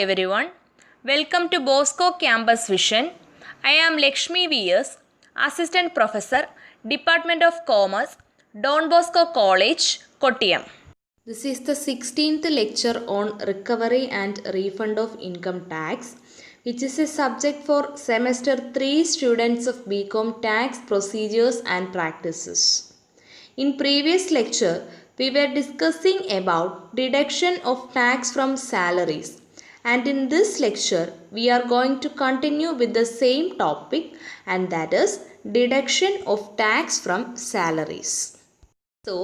everyone, welcome to Bosco Campus Vision. I am Lakshmi V.S., Assistant Professor, Department of Commerce, Don Bosco College, Kottayam. This is the 16th lecture on recovery and refund of income tax, which is a subject for semester 3 students of BCom Tax Procedures and Practices. In previous lecture, we were discussing about deduction of tax from salaries, and in this lecture we are going to continue with the same topic, and that is deduction of tax from salaries. So,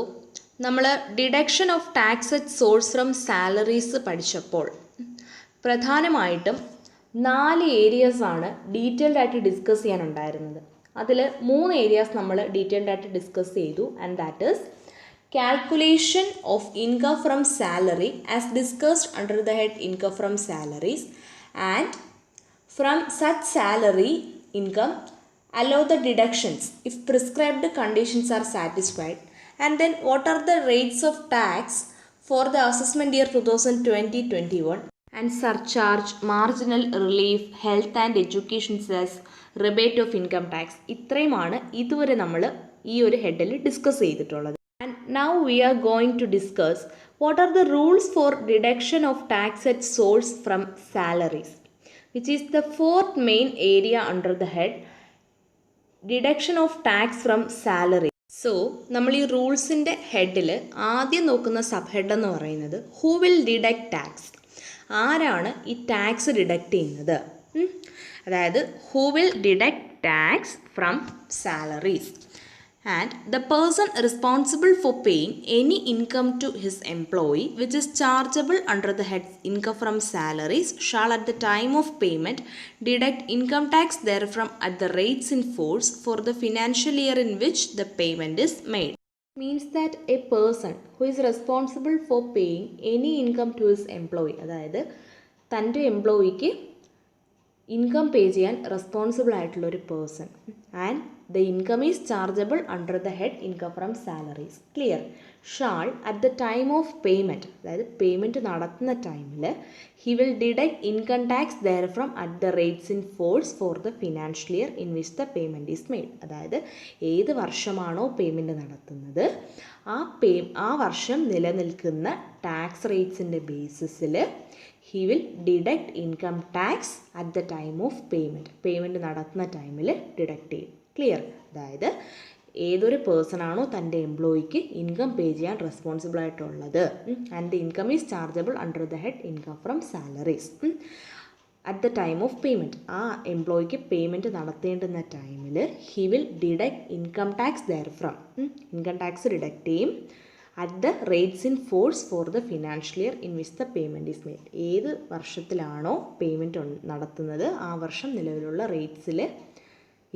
നമ്മൾ deduction of tax at source from salaries പഠിച്ചപ്പോൾ പ്രധാനമായിട്ടും 4 ഏരിയാസാണ് detailed ആയിട്ട് discuss ചെയ്യാനുണ്ടായിരുന്നത്. അതിൽ 3 areas നമ്മൾ detailed ആയിട്ട് discuss ചെയ്തു, and that is calculation of income from salary as discussed under the head income from salaries, and from such salary income allow the deductions if prescribed conditions are satisfied, and then what are the rates of tax for the assessment year 2020-21, and surcharge, marginal relief, health and education cess, rebate of income tax. ഇത്രയുമാണ് ഇതുവരെ നമ്മൾ ഈ ഒരു ഹെഡിൽ discuss ചെയ്തിട്ടുള്ളത്. And now we are going to discuss what are the rules for deduction of tax at source from salaries, which is the fourth main area under the head deduction of tax from salary. So, നമ്മൾ ഈ റൂൾസിൻ്റെ ഹെഡിൽ ആദ്യം നോക്കുന്ന sub head എന്ന് പറയുന്നത് who will deduct tax, ആരാണ് ഈ tax deduct ചെയ്യുന്നത്, അതായത് who will deduct tax from salaries. And the person responsible for paying any income to his employee which is chargeable under the head income from salaries shall at the time of payment deduct income tax therefrom at the rates in force for the financial year in which the payment is made. Means that a person who is responsible for paying any income to his employee, അതായത് തൻ്റെ എംപ്ലോയിക്ക് income പേ ചെയ്യാൻ responsible ആയിട്ടുള്ള ഒരു person, and the income is chargeable under the head income from salaries. Clear? Shall at the time of payment, അതായത് payment നടത്തുന്ന ടൈമിൽ he will deduct income tax therefrom at the rates in force for the financial year in which the payment is made. അതായത് ഏത് വർഷമാണോ payment നടത്തുന്നത് ആ വർഷം നിലനിൽക്കുന്ന tax റേറ്റ്സിൻ്റെ ബേസിസിൽ he will deduct income tax at the time of payment. Payment നടത്തുന്ന ടൈമിൽ deduct ചെയ്യും. Clear? അതായത് ഏതൊരു പേഴ്സൺ ആണോ തൻ്റെ എംപ്ലോയിക്ക് ഇൻകം പേ ചെയ്യാൻ റെസ്പോൺസിബിൾ ആയിട്ടുള്ളത്, and the income is chargeable under the head income from salaries at the time of payment, ആ എംപ്ലോയിക്ക് പേയ്മെൻറ്റ് നടത്തേണ്ടുന്ന ടൈമിൽ he will deduct income tax therefrom, income tax deduct ചെയ്യും at the rates in force for the financial year in which the payment is made. ഏത് വർഷത്തിലാണോ payment നടത്തുന്നത് ആ വർഷം നിലവിലുള്ള റേറ്റ്സിൽ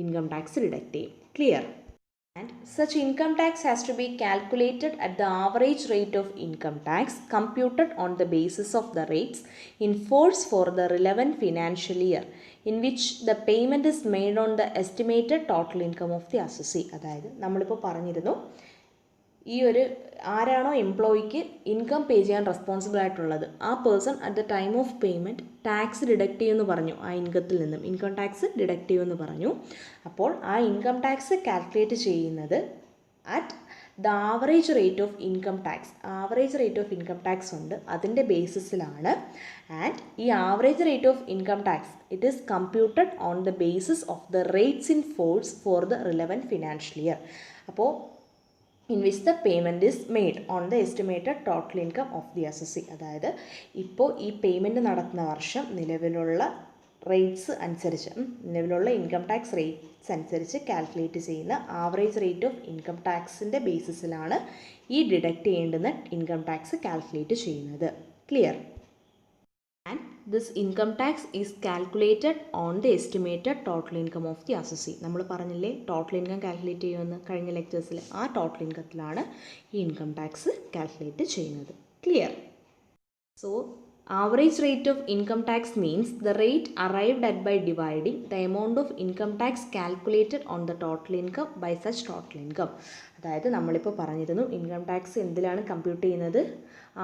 income tax deduct ചെയ്യും. Clear? And such income tax has to be calculated at the average rate of income tax computed on the basis of the rates in force for the relevant financial year in which the payment is made on the estimated total income of the assessee. അതായത് നമ്മളിപ്പോൾ പറഞ്ഞിരുന്നു ഈ ഒരു ആരാണോ എംപ്ലോയിക്ക് income പേ ചെയ്യാൻ responsible ആയിട്ടുള്ളത് ആ person at the time of payment tax deduct ചെയ്യുമെന്ന് പറഞ്ഞു, ആ ഇൻകത്തിൽ നിന്നും ഇൻകം ടാക്സ് ഡിഡക്റ്റ് ചെയ്യുമെന്ന് പറഞ്ഞു. അപ്പോൾ ആ ഇൻകം ടാക്സ് കാൽക്കുലേറ്റ് ചെയ്യുന്നത് at the average rate of income tax, average rate of income tax ഉണ്ട്, അതിൻ്റെ ബേസിസിലാണ്. ആൻഡ് ഈ average rate of income tax it is computed on the basis of the rates in force for the relevant financial year. അപ്പോൾ in which the payment is made on the estimated total income of the assessee. അതായത് ഇപ്പോൾ ഈ payment നടത്തുന്ന വർഷം നിലവിലുള്ള rates അനുസരിച്ച്, നിലവിലുള്ള income tax rates അനുസരിച്ച് കാൽക്കുലേറ്റ് ചെയ്യുന്ന ആവറേജ് റേറ്റ് ഓഫ് ഇൻകം ടാക്സിൻ്റെ ബേസിസിലാണ് ഈ ഡിഡക്റ്റ് ചെയ്യേണ്ടുന്ന ഇൻകം ടാക്സ് കാൽക്കുലേറ്റ് ചെയ്യുന്നത്. Clear? And this income tax is calculated on the estimated total income of the assessee. നമ്മൾ പറഞ്ഞില്ലേ ടോട്ടൽ ഇൻകം കാൽക്കുലേറ്റ് ചെയ്യുമെന്ന് കഴിഞ്ഞ ലെക്ചേഴ്സിൽ, ആ ടോട്ടൽ ഇൻകത്തിലാണ് ഈ ഇൻകം ടാക്സ് കാൽക്കുലേറ്റ് ചെയ്യുന്നത്. Clear? So Average rate of income tax means the rate arrived at by dividing the amount of income tax calculated on the total income by such total income. അതായത് നമ്മളിപ്പോൾ പറഞ്ഞിരുന്നു income tax എന്തിലാണ് compute ചെയ്യുന്നത്,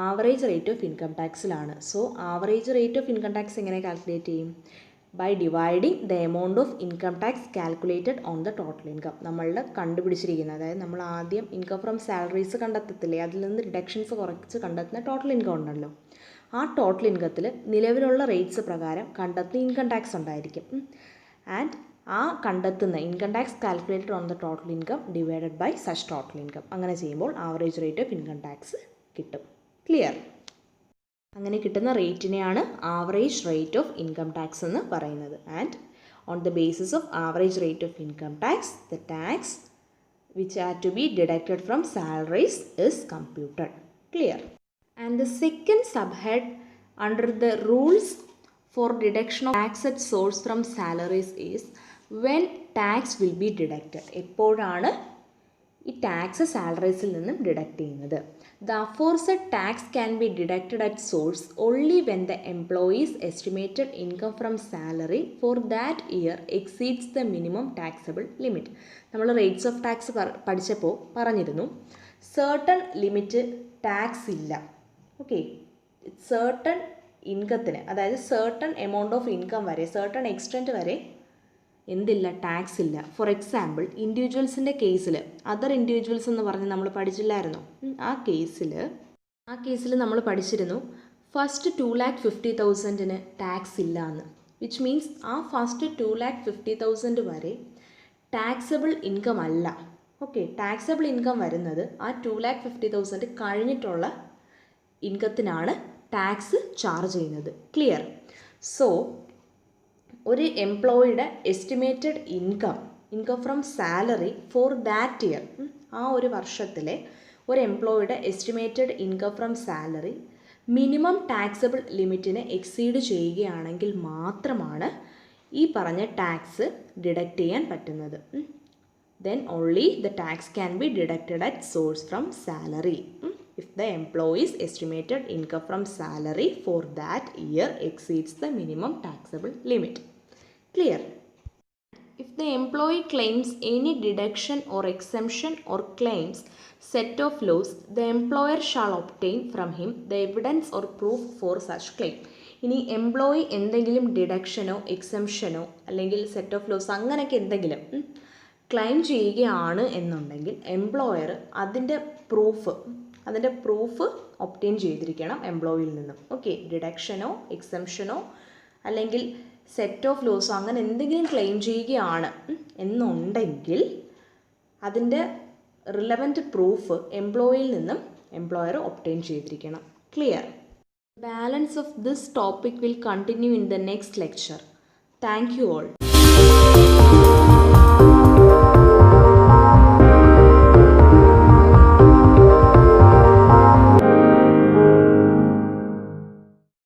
average rate of income ടാക്സിലാണ്. So average rate of income tax എങ്ങനെ calculate ചെയ്യും? By dividing the amount of income tax calculated on the total income. നമ്മളുടെ കണ്ടുപിടിച്ചിരിക്കുന്നത്, അതായത് നമ്മൾ ആദ്യം ഇൻകം ഫ്രം സാലറീസ് കണ്ടെത്തത്തില്ലേ, അതിൽ നിന്ന് ഡിഡക്ഷൻസ് കുറച്ച് കണ്ടെത്തുന്ന ടോട്ടൽ ഇൻകം ഉണ്ടല്ലോ, ആ ടോട്ടൽ ഇൻകത്തിൽ നിലവിലുള്ള റേറ്റ്സ് പ്രകാരം കണ്ടെത്തുന്ന ഇൻകം ടാക്സ് ഉണ്ടായിരിക്കും. ആൻഡ് ആ കണ്ടെത്തുന്ന income tax calculated on the total income divided by such total income. അങ്ങനെ ചെയ്യുമ്പോൾ average rate of income tax കിട്ടും. ക്ലിയർ? അങ്ങനെ കിട്ടുന്ന റേറ്റിനെയാണ് average rate of income tax എന്ന് പറയുന്നത്. And on the basis of average rate of income tax, the tax which are to be deducted from salaries is computed. Clear? And the second subhead under the rules for deduction of tax at source from salaries is when tax will be deducted. എപ്പോഴാണ് ഈ tax സാലറീസിൽ നിന്നും deduct ചെയ്യുന്നത്? The aforesaid tax can be deducted at source only when the employee's estimated income from salary for that year exceeds the minimum taxable limit. നമ്മൾ rates of tax പഠിച്ചപ്പോൾ പറഞ്ഞിരുന്നു certain limit tax ഇല്ല. Okay, certain ഇൻകത്തിന്, അതായത് certain amount of income വരെ, certain extent വരെ എന്തില്ല, tax ഇല്ല. For example ഇൻഡിവിജ്വൽസിൻ്റെ കേസിൽ, അതർ ഇൻഡിവിജ്വൽസ് എന്ന് പറഞ്ഞ് നമ്മൾ പഠിച്ചില്ലായിരുന്നോ? ആ കേസിൽ നമ്മൾ പഠിച്ചിരുന്നു ഫസ്റ്റ് 2,50,000 ടാക്സ് ഇല്ല എന്ന്. വിച്ച് മീൻസ് ആ ഫസ്റ്റ് 2,50,000 വരെ ടാക്സബിൾ ഇൻകം അല്ല. ഓക്കെ, ടാക്സബിൾ ഇൻകം വരുന്നത് ആ 2,50,000 കഴിഞ്ഞിട്ടുള്ള ഇൻകത്തിനാണ് ടാക്സ് ചാർജ് ചെയ്യുന്നത്. ക്ലിയർ? സോ ഒരു എംപ്ലോയിയുടെ estimated income from salary for that year, ആ ഒരു വർഷത്തിലെ ഒരു എംപ്ലോയിയുടെ estimated income from salary minimum taxable ലിമിറ്റിനെ എക്സീഡ് ചെയ്യുകയാണെങ്കിൽ മാത്രമാണ് ഈ പറഞ്ഞ ടാക്സ് ഡിഡക്റ്റ് ചെയ്യാൻ പറ്റുന്നത്. then only the tax can be deducted at source from salary if the employee's estimated income from salary for that year exceeds the minimum taxable limit. Clear? If the employee claims any deduction or exemption or claims set of laws, the employer shall obtain from him the evidence or proof for such claim. ഇനി employee എന്തെങ്കിലും ഡിഡക്ഷനോ എക്സംഷനോ അല്ലെങ്കിൽ set of loss അങ്ങനെയൊക്കെ എന്തെങ്കിലും claim ചെയ്യുകയാണ് എന്നുണ്ടെങ്കിൽ employer അതിൻ്റെ proof obtain ചെയ്തിരിക്കണം എംപ്ലോയിയിൽ നിന്നും. ഓക്കെ, ഡിഡക്ഷനോ എക്സംഷനോ അല്ലെങ്കിൽ സെറ്റ് ഓഫ് ലോസോ അങ്ങനെ എന്തെങ്കിലും ക്ലെയിം ചെയ്യുകയാണ് എന്നുണ്ടെങ്കിൽ അതിൻ്റെ റിലവൻറ്റ് പ്രൂഫ് എംപ്ലോയിയിൽ നിന്നും എംപ്ലോയർ ഒബ്റ്റെയിൻ ചെയ്തിരിക്കണം. Clear? Balance of this topic will continue in the next lecture. Thank you all.